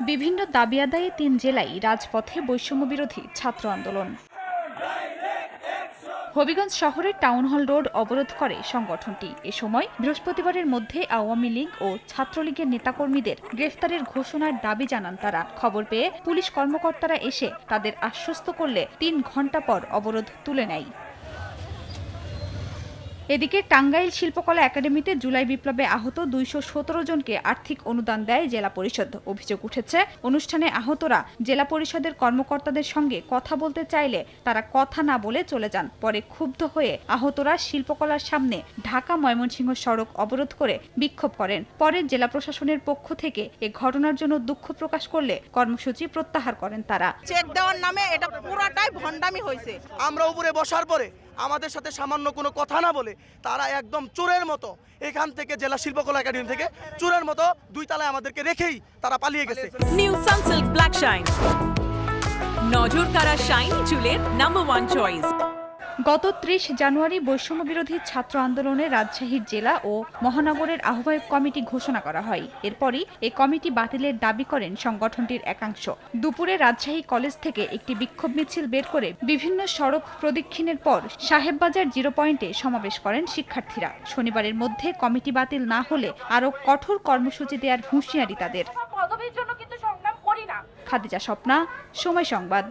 বিভিন্ন দাবি আদায়ে ৩ জেলায় রাজপথে বৈষম্য বিরোধী ছাত্র আন্দোলন। হবিগঞ্জ শহরের টাউন হল রোড অবরোধ করে সংগঠনটি। এ সময় বৃহস্পতিবারের মধ্যে আওয়ামী লীগ ও ছাত্রলীগের নেতাকর্মীদের গ্রেফতারের ঘোষণার দাবি জানান তারা। খবর পেয়ে পুলিশ কর্মকর্তারা এসে তাদের আশ্বস্ত করলে ৩ ঘণ্টা পর অবরোধ তুলে নেয়। এদিকে টাঙ্গাইল শিল্পকলা একাডেমিতে জুলাই বিপ্লবে আহত ২১৭ জনকে আর্থিক অনুদান দেয় জেলা পরিষদ। অভিযোগ উঠেছে, অনুষ্ঠানে আহতরা জেলা পরিষদের কর্মকর্তাদের সঙ্গে কথা বলতে চাইলে তারা কথা না বলে চলে যান। পরে ক্ষুব্ধ হয়ে আহতরা শিল্পকলার সামনে ঢাকা ময়মনসিংহ সড়ক অবরোধ করে বিক্ষোভ করেন। পরে জেলা প্রশাসনের পক্ষ থেকে এ ঘটনার জন্য দুঃখ প্রকাশ করলে কর্মসূচি প্রত্যাহার করেন তারা। চেক দেওয়ার নামে এটা পুরাটাই ভণ্ডামি হয়েছে। আমরা উপরে বসার পরে আমাদের সাথে সামান্য কোনো কথা না বলে তারা একদম চোরের মতো এখান থেকে জেলা শিল্পকলা একাডেমি থেকে চোরের মতো 2 তলায় আমাদেরকে রেখেই তারা পালিয়ে গেছে। নিউ সানসিল্ক ব্ল্যাক শাইন, নজর কাড়া শাইন চুলের নাম্বার 1 চয়েস। গত ৩০ জানুয়ারি বৈষম্য বিরোধী ছাত্র আন্দোলনে রাজশাহী জেলা ও মহানগরের আহ্বায়ক কমিটি ঘোষণা করা হয়। এরপরই এই কমিটি বাতিলের দাবি করেন সংগঠনটির একাংশ। দুপুরে রাজশাহী কলেজ থেকে একটি বিক্ষোভ মিছিল বের করে বিভিন্ন সড়ক প্রদক্ষিণের পর সাহেববাজার 0 পয়েন্টে সমাবেশ করেন শিক্ষার্থীরা। শনিবারের মধ্যে কমিটি বাতিল না হলে আরও কঠোর কর্মসূচি দেওয়ার হুঁশিয়ারি তাদের। খাদিজা স্বপ্না, সময় সংবাদ।